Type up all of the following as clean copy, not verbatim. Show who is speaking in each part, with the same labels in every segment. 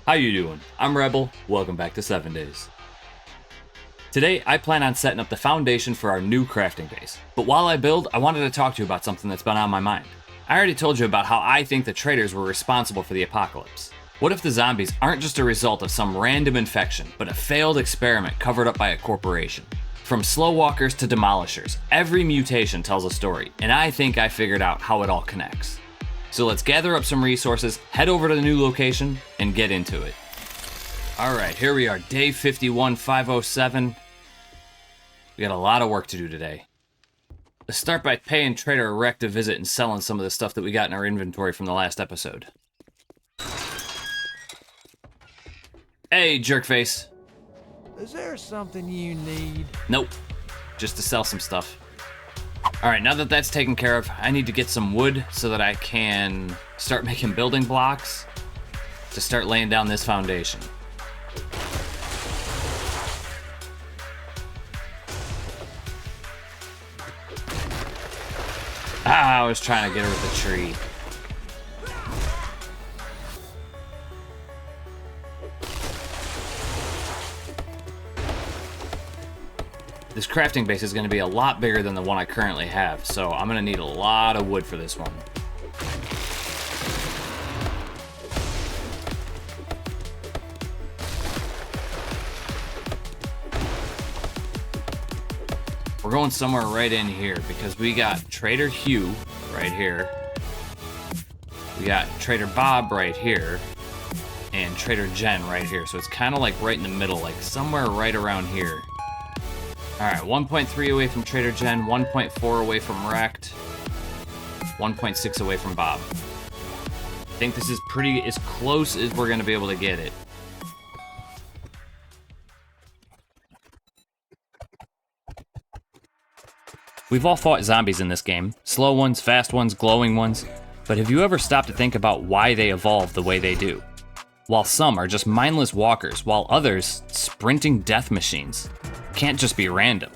Speaker 1: How you doing? I'm Rebel, welcome back to 7 Days. Today, I plan on setting up the foundation for our new crafting base. But while I build, I wanted to talk to you about something that's been on my mind. I already told you about how I think the traders were responsible for the apocalypse. What if the zombies aren't just a result of some random infection, but a failed experiment covered up by a corporation? From slow walkers to demolishers, every mutation tells a story, and I think I figured out how it all connects. So let's gather up some resources, head over to the new location, and get into it. Alright, here we are, day 51, 507. We got a lot of work to do today. Let's start by paying Trader Erect a visit and selling some of the stuff that we got in our inventory from the last episode. Hey, jerkface.
Speaker 2: Is there something you need?
Speaker 1: Nope, just to sell some stuff. Alright, now that that's taken care of, I need to get some wood so that I can start making building blocks to start laying down this foundation. I was trying to get her with the tree. This crafting base is going to be a lot bigger than the one I currently have, so I'm going to need a lot of wood for this one. We're going somewhere right in here because we got Trader Hugh right here. We got Trader Bob right here. And Trader Jen right here. So it's kind of like right in the middle, like somewhere right around here. Alright, 1.3 away from Trader Jen, 1.4 away from Wrecked, 1.6 away from Bob. I think this is pretty as close as we're going to be able to get it. We've all fought zombies in this game. Slow ones, fast ones, glowing ones. But have you ever stopped to think about why they evolve the way they do? While some are just mindless walkers, while others, sprinting death machines. Can't just be random.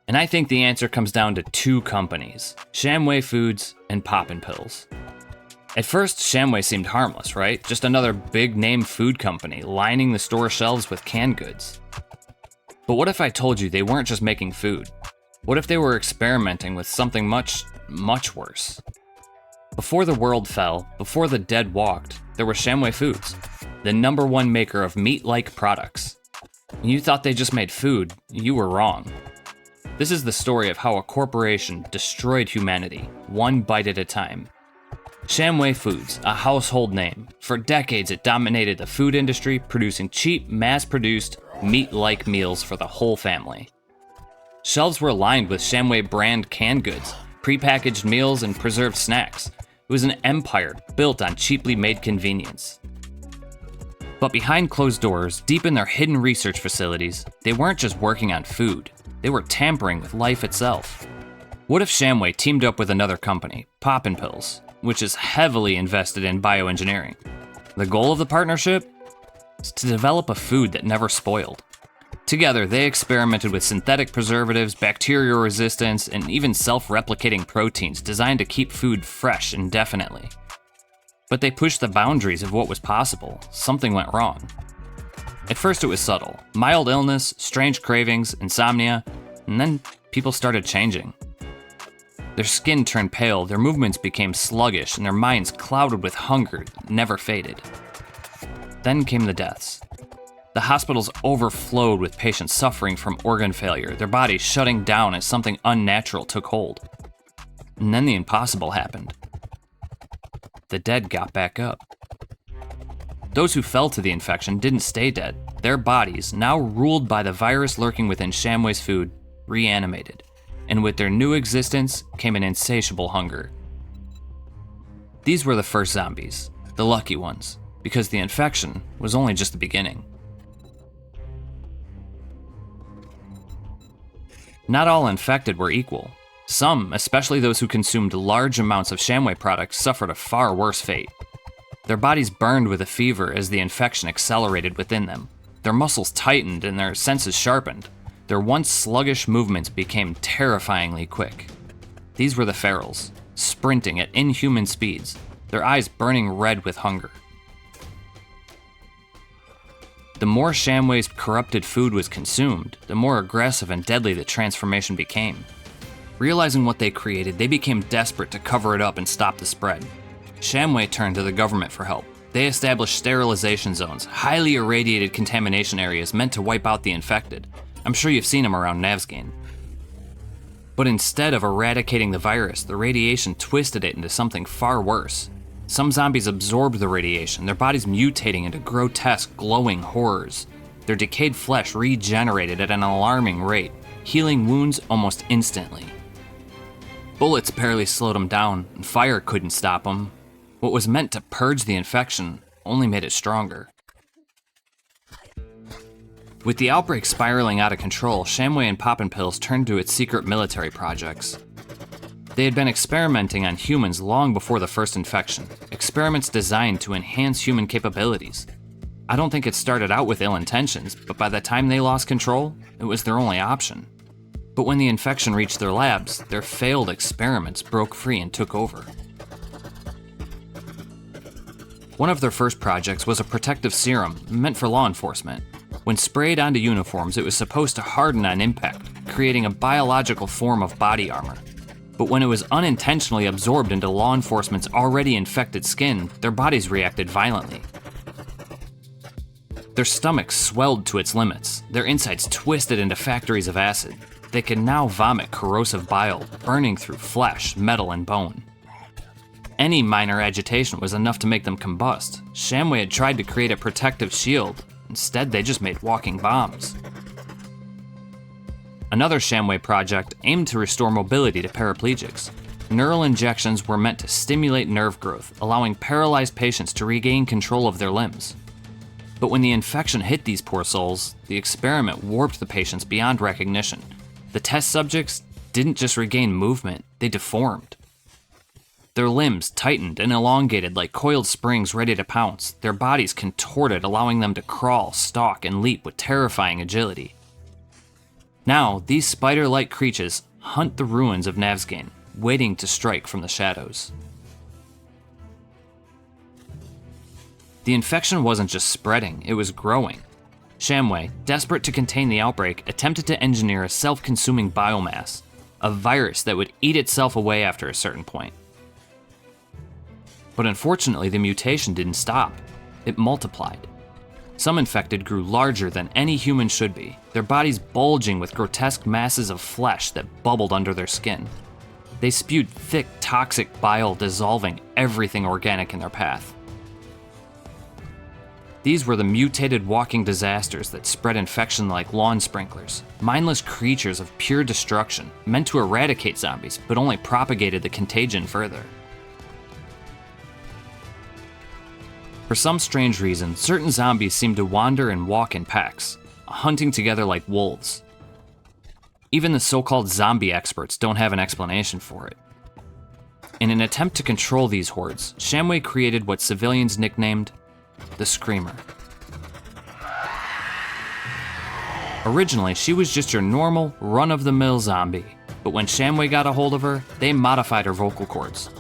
Speaker 1: And I think the answer comes down to two companies, Shamway Foods and Poppin' Pills. At first, Shamway seemed harmless, right? Just another big-name food company lining the store shelves with canned goods. But what if I told you they weren't just making food? What if they were experimenting with something much, much worse? Before the world fell, before the dead walked, there was Shamway Foods, the #1 maker of meat-like products. You thought they just made food, you were wrong. This is the story of how a corporation destroyed humanity, one bite at a time. Shamway Foods, a household name. For decades it dominated the food industry, producing cheap, mass-produced, meat-like meals for the whole family. Shelves were lined with Shamway brand canned goods, prepackaged meals, and preserved snacks. It was an empire built on cheaply made convenience. But behind closed doors, deep in their hidden research facilities, they weren't just working on food, they were tampering with life itself. What if Shamway teamed up with another company, Poppin' Pills, which is heavily invested in bioengineering? The goal of the partnership is to develop a food that never spoiled. Together, they experimented with synthetic preservatives, bacterial resistance, and even self-replicating proteins designed to keep food fresh indefinitely. But they pushed the boundaries of what was possible. Something went wrong. At first it was subtle. Mild illness, strange cravings, insomnia, and then people started changing. Their skin turned pale, their movements became sluggish, and their minds clouded with hunger that never faded. Then came the deaths. The hospitals overflowed with patients suffering from organ failure, their bodies shutting down as something unnatural took hold. And then the impossible happened. The dead got back up. Those who fell to the infection didn't stay dead. Their bodies, now ruled by the virus lurking within Shamway's food, reanimated. And with their new existence came an insatiable hunger. These were the first zombies, the lucky ones, because the infection was only just the beginning. Not all infected were equal. Some, especially those who consumed large amounts of Shamway products, suffered a far worse fate. Their bodies burned with a fever as the infection accelerated within them. Their muscles tightened and their senses sharpened. Their once sluggish movements became terrifyingly quick. These were the ferals, sprinting at inhuman speeds, their eyes burning red with hunger. The more Shamway's corrupted food was consumed, the more aggressive and deadly the transformation became. Realizing what they created, they became desperate to cover it up and stop the spread. Shamway turned to the government for help. They established sterilization zones, highly irradiated contamination areas meant to wipe out the infected. I'm sure you've seen them around Navsgain. But instead of eradicating the virus, the radiation twisted it into something far worse. Some zombies absorbed the radiation, their bodies mutating into grotesque, glowing horrors. Their decayed flesh regenerated at an alarming rate, healing wounds almost instantly. Bullets barely slowed them down, and fire couldn't stop them. What was meant to purge the infection only made it stronger. With the outbreak spiraling out of control, Shamway and Poppin' Pills turned to its secret military projects. They had been experimenting on humans long before the first infection, experiments designed to enhance human capabilities. I don't think it started out with ill intentions, but by the time they lost control, it was their only option. But when the infection reached their labs, their failed experiments broke free and took over. One of their first projects was a protective serum meant for law enforcement. When sprayed onto uniforms, it was supposed to harden on impact, creating a biological form of body armor. But when it was unintentionally absorbed into law enforcement's already infected skin, their bodies reacted violently. Their stomachs swelled to its limits, their insides twisted into factories of acid. They could now vomit corrosive bile, burning through flesh, metal, and bone. Any minor agitation was enough to make them combust. Shamway had tried to create a protective shield. Instead, they just made walking bombs. Another Shamway project aimed to restore mobility to paraplegics. Neural injections were meant to stimulate nerve growth, allowing paralyzed patients to regain control of their limbs. But when the infection hit these poor souls, the experiment warped the patients beyond recognition. The test subjects didn't just regain movement, they deformed. Their limbs tightened and elongated like coiled springs ready to pounce, their bodies contorted, allowing them to crawl, stalk, and leap with terrifying agility. Now, these spider-like creatures hunt the ruins of Navsgain, waiting to strike from the shadows. The infection wasn't just spreading, it was growing. Shamway, desperate to contain the outbreak, attempted to engineer a self-consuming biomass, a virus that would eat itself away after a certain point. But unfortunately, the mutation didn't stop. It multiplied. Some infected grew larger than any human should be, their bodies bulging with grotesque masses of flesh that bubbled under their skin. They spewed thick, toxic bile, dissolving everything organic in their path. These were the mutated walking disasters that spread infection like lawn sprinklers, mindless creatures of pure destruction, meant to eradicate zombies, but only propagated the contagion further. For some strange reason, certain zombies seem to wander and walk in packs, hunting together like wolves. Even the so-called zombie experts don't have an explanation for it. In an attempt to control these hordes, Shamway created what civilians nicknamed the Screamer. Originally, she was just your normal, run-of-the-mill zombie, but when Shamway got a hold of her, they modified her vocal cords.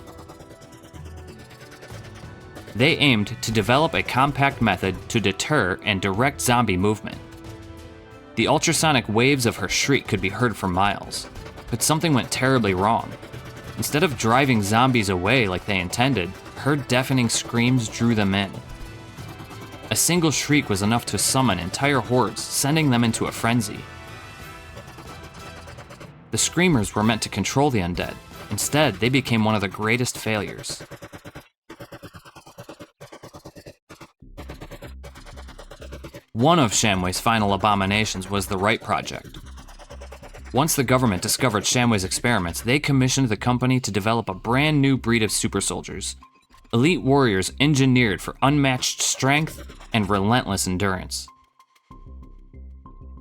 Speaker 1: They aimed to develop a compact method to deter and direct zombie movement. The ultrasonic waves of her shriek could be heard for miles, but something went terribly wrong. Instead of driving zombies away like they intended, her deafening screams drew them in. A single shriek was enough to summon entire hordes, sending them into a frenzy. The Screamers were meant to control the undead. Instead, they became one of the greatest failures. One of Shamway's final abominations was the Right Project. Once the government discovered Shamway's experiments, they commissioned the company to develop a brand new breed of super soldiers. Elite warriors engineered for unmatched strength and relentless endurance.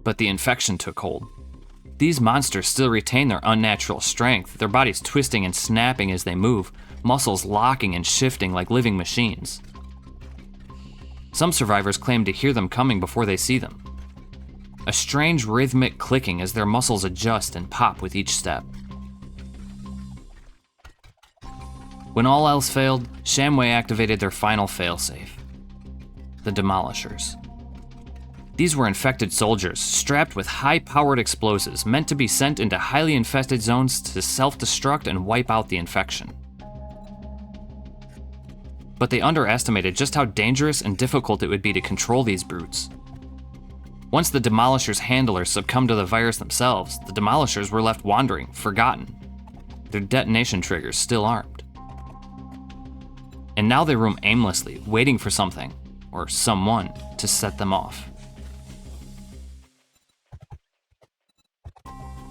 Speaker 1: But the infection took hold. These monsters still retain their unnatural strength, their bodies twisting and snapping as they move, muscles locking and shifting like living machines. Some survivors claim to hear them coming before they see them. A strange rhythmic clicking as their muscles adjust and pop with each step. When all else failed, Shamway activated their final failsafe, the Demolishers. These were infected soldiers, strapped with high-powered explosives meant to be sent into highly infested zones to self-destruct and wipe out the infection. But they underestimated just how dangerous and difficult it would be to control these brutes. Once the Demolishers' handlers succumbed to the virus themselves, the Demolishers were left wandering, forgotten, their detonation triggers still armed. And now they roam aimlessly, waiting for something, or someone, to set them off.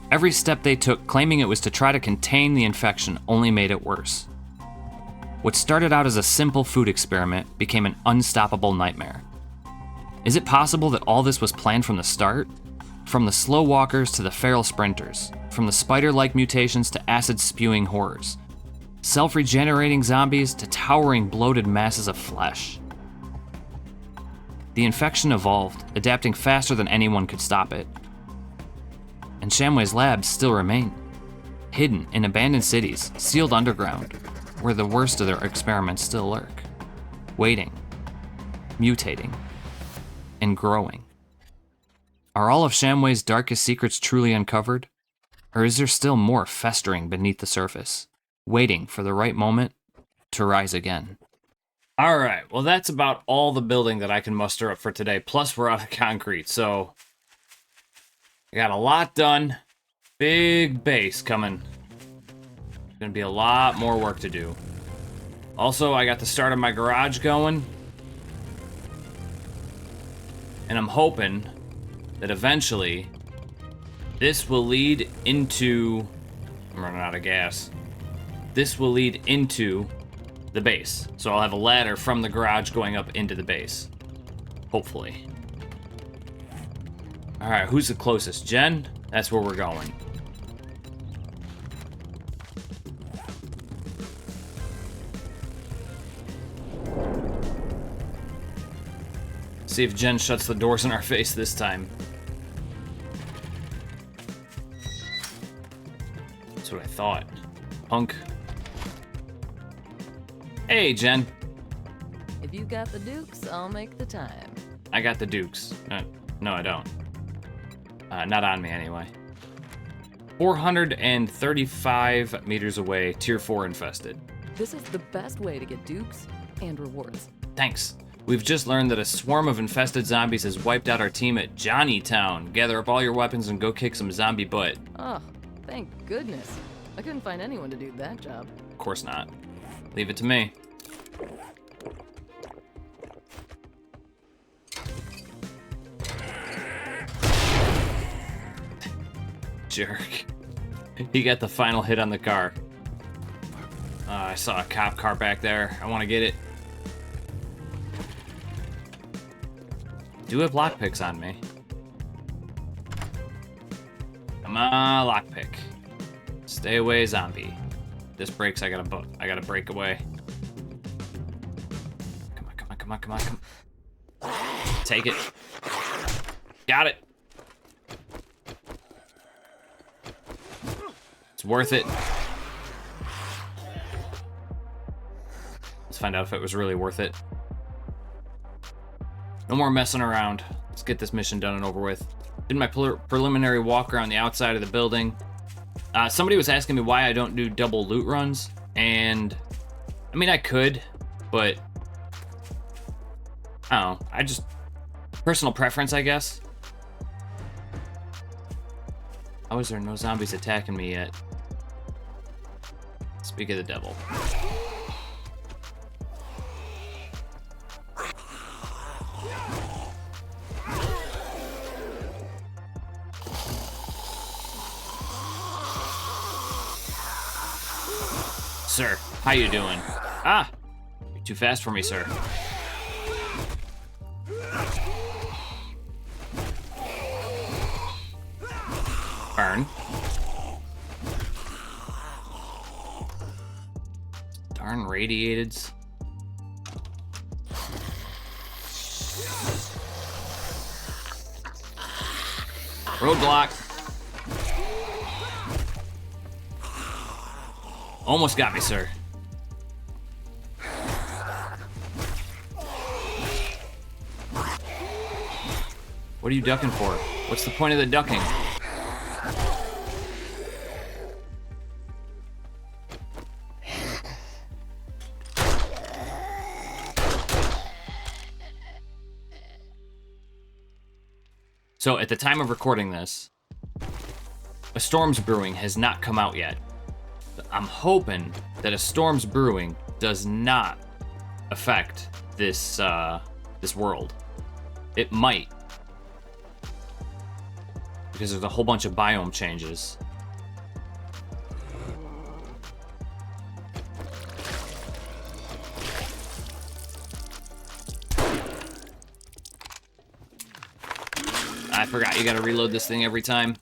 Speaker 1: Every step they took, claiming it was to try to contain the infection, only made it worse. What started out as a simple food experiment became an unstoppable nightmare. Is it possible that all this was planned from the start? From the slow walkers to the feral sprinters, from the spider-like mutations to acid-spewing horrors, self-regenerating zombies to towering bloated masses of flesh. The infection evolved, adapting faster than anyone could stop it. And Shamway's labs still remain, hidden in abandoned cities, sealed underground, where the worst of their experiments still lurk, waiting, mutating, and growing. Are all of Shamway's darkest secrets truly uncovered? Or is there still more festering beneath the surface, waiting for the right moment to rise again? All right, well, that's about all the building that I can muster up for today, plus we're out of concrete, so I got a lot done. Big base coming. Gonna be a lot more work to do. Also, I got the start of my garage going. And I'm hoping that eventually this will lead into... I'm running out of gas. This will lead into the base. So I'll have a ladder from the garage going up into the base. Hopefully. Alright, who's the closest? Jen? That's where we're going. See if Jen shuts the doors in our face this time. That's what I thought. Punk. Hey, Jen.
Speaker 3: If you got the dukes, I'll make the time.
Speaker 1: I got the dukes. No, I don't. Not on me, anyway. 435 meters away, Tier 4 infested.
Speaker 3: This is the best way to get dukes and rewards.
Speaker 1: Thanks. We've just learned that a swarm of infested zombies has wiped out our team at Johnnytown. Gather up all your weapons and go kick some zombie butt.
Speaker 3: Oh, thank goodness. I couldn't find anyone to do that job.
Speaker 1: Of course not. Leave it to me. Jerk. He got the final hit on the car. I saw a cop car back there. I want to get it. Do have lockpicks on me. Come on, lockpick. Stay away, zombie. This breaks, I gotta break away. Come on. Take it. Got it. It's worth it. Let's find out if it was really worth it. No more messing around. Let's get this mission done and over with. Did my preliminary walk around the outside of the building. Somebody was asking me why I don't do double loot runs, and I mean, I could, but I don't know. I just, personal preference, I guess. How is there no zombies attacking me yet? Speak of the devil. Sir, how you doing? Ah, you're too fast for me, sir. Burn. Darn radiateds. Roadblock. Almost got me, sir. What are you ducking for? What's the point of the ducking? So at the time of recording this, a storm's brewing has not come out yet. I'm hoping that a storm's brewing does not affect this this world. It might, because there's a whole bunch of biome changes. I forgot you gotta reload this thing every time.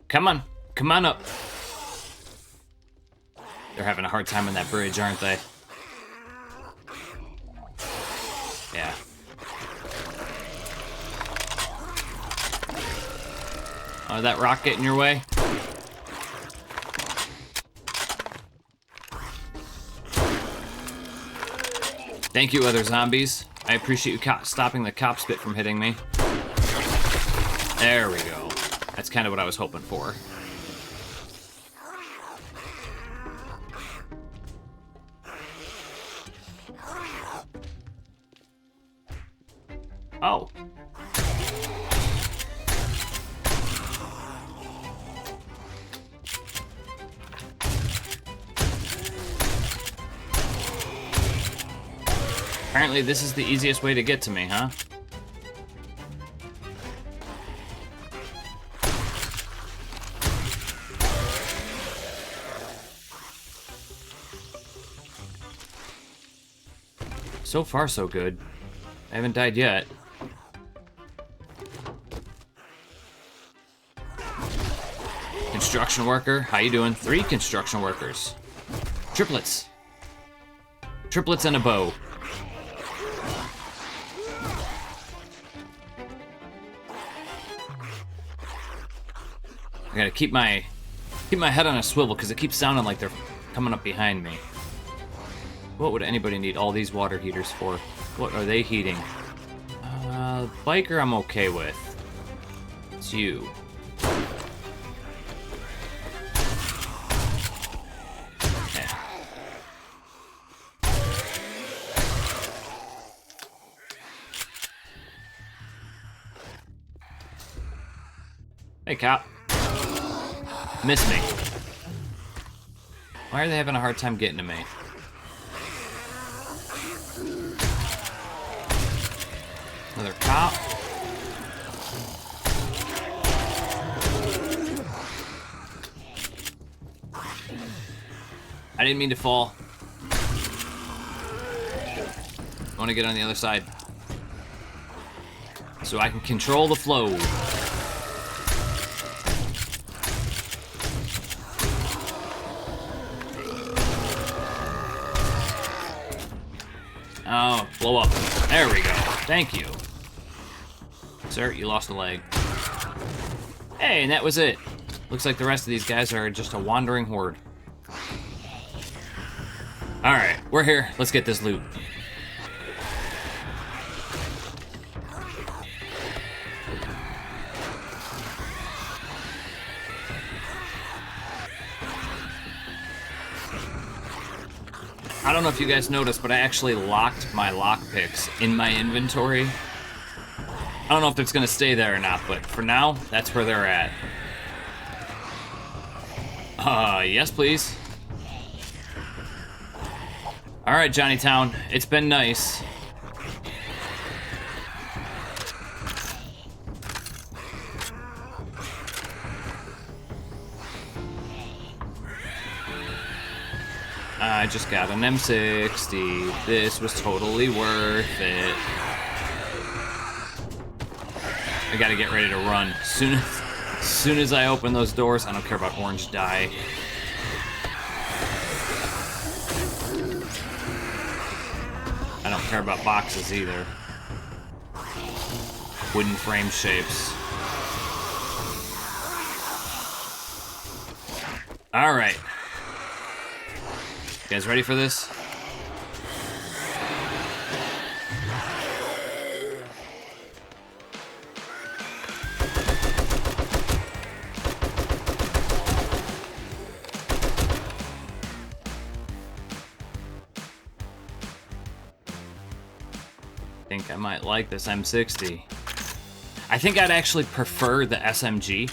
Speaker 1: Come on. Come on up. They're having a hard time on that bridge, aren't they? Yeah. Oh, did that rock get in your way? Thank you, other zombies. I appreciate you stopping the cop spit from hitting me. There we go. That's kind of what I was hoping for. Oh. Apparently this is the easiest way to get to me, huh? So far, so good. I haven't died yet. Construction worker, how you doing? 3 construction workers. Triplets. Triplets and a bow. I gotta keep my head on a swivel because it keeps sounding like they're coming up behind me. What would anybody need all these water heaters for? What are they heating? Biker I'm okay with. It's you. Yeah. Hey, cop. Miss me. Why are they having a hard time getting to me? Another cop. I didn't mean to fall. I want to get on the other side so I can control the flow. Oh, blow up. There we go. Thank you. Sir, you lost a leg. Hey, and that was it. Looks like the rest of these guys are just a wandering horde. Alright, we're here. Let's get this loot. I don't know if you guys noticed, but I actually locked my lockpicks in my inventory. I don't know if it's gonna stay there or not, but for now, that's where they're at. Yes, please. All right, Johnnytown, it's been nice. I just got an M60. This was totally worth it. I gotta get ready to run. Soon as I open those doors, I don't care about orange dye. I don't care about boxes either. Wooden frame shapes. All right. You guys ready for this? I think I might like this M60. I think I'd actually prefer the SMG,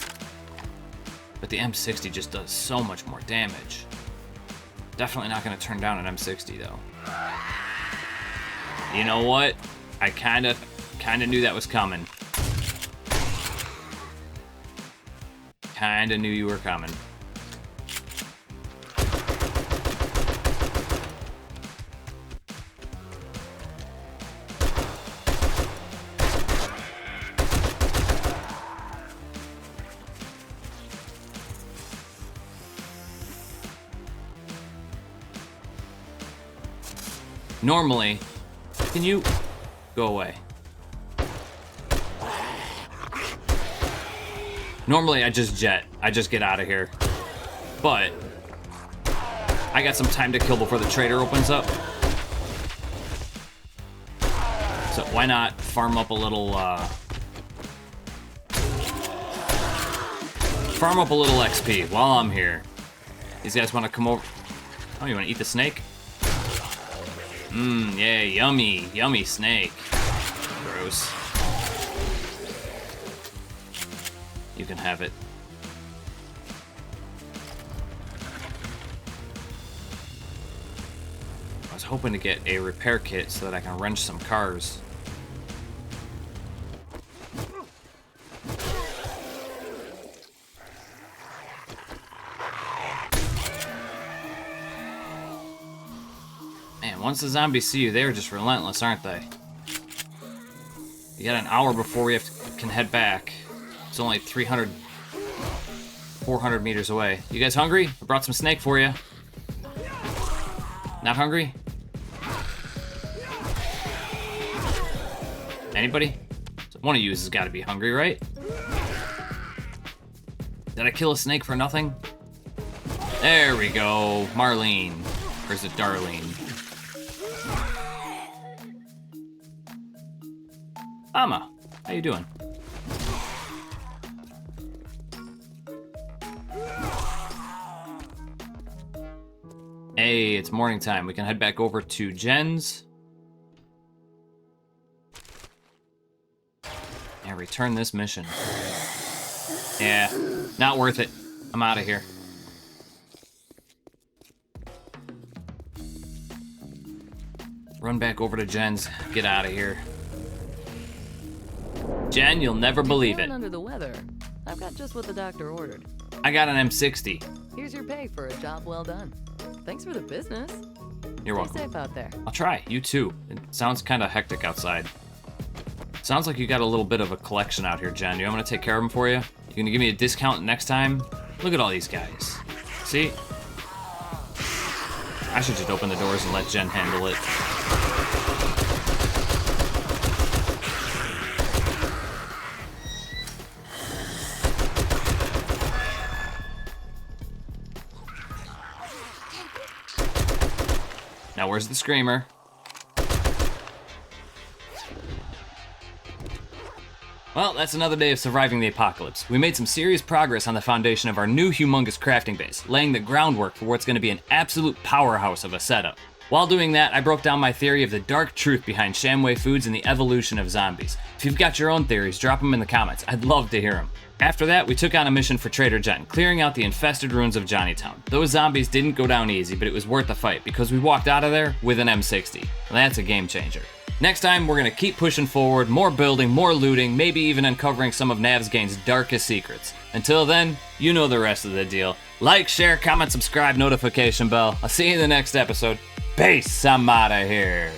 Speaker 1: but the M60 just does so much more damage. Definitely not gonna turn down an M60 though. You know what? I kinda knew that was coming. Kinda knew you were coming. Normally, can you go away? Normally I just jet. I just get out of here. But I got some time to kill before the trader opens up. So why not farm up a little XP while I'm here. These guys want to come over. Oh, you want to eat the snake? Yeah, yummy, yummy snake. Gross. You can have it. I was hoping to get a repair kit so that I can wrench some cars. Once the zombies see you, they're just relentless, aren't they? You got an hour before we can head back. It's only 400 meters away. You guys hungry? I brought some snake for you. Not hungry? Anybody? One of you has got to be hungry, right? Did I kill a snake for nothing? There we go. Marlene. Or is it Darlene? Ama, how you doing? Hey, it's morning time. We can head back over to Jen's. And return this mission. Yeah, not worth it. I'm out of here. Run back over to Jen's. Get out of here. Jen, you'll never believe it.
Speaker 3: Under the weather. I've got just what the doctor ordered.
Speaker 1: I got an M60.
Speaker 3: Here's your pay for a job well done. Thanks for the business.
Speaker 1: You're welcome.
Speaker 3: Stay safe out there.
Speaker 1: I'll try. You too. It sounds kind of hectic outside. Sounds like you got a little bit of a collection out here, Jen. You want me to take care of them for you? You gonna give me a discount next time? Look at all these guys. See? I should just open the doors and let Jen handle it. Now, where's the screamer? Well, that's another day of surviving the apocalypse. We made some serious progress on the foundation of our new humongous crafting base, laying the groundwork for what's going to be an absolute powerhouse of a setup. While doing that, I broke down my theory of the dark truth behind Shamway foods and the evolution of zombies. If you've got your own theories, drop them in the comments. I'd love to hear them. After that, we took on a mission for Trader Jen, clearing out the infested ruins of Johnnytown. Those zombies didn't go down easy, but it was worth the fight because we walked out of there with an M60. That's a game changer. Next time, we're gonna keep pushing forward, more building, more looting, maybe even uncovering some of Navsgain's darkest secrets. Until then, you know the rest of the deal. Like, share, comment, subscribe, notification bell. I'll see you in the next episode. Peace, I'm outta here.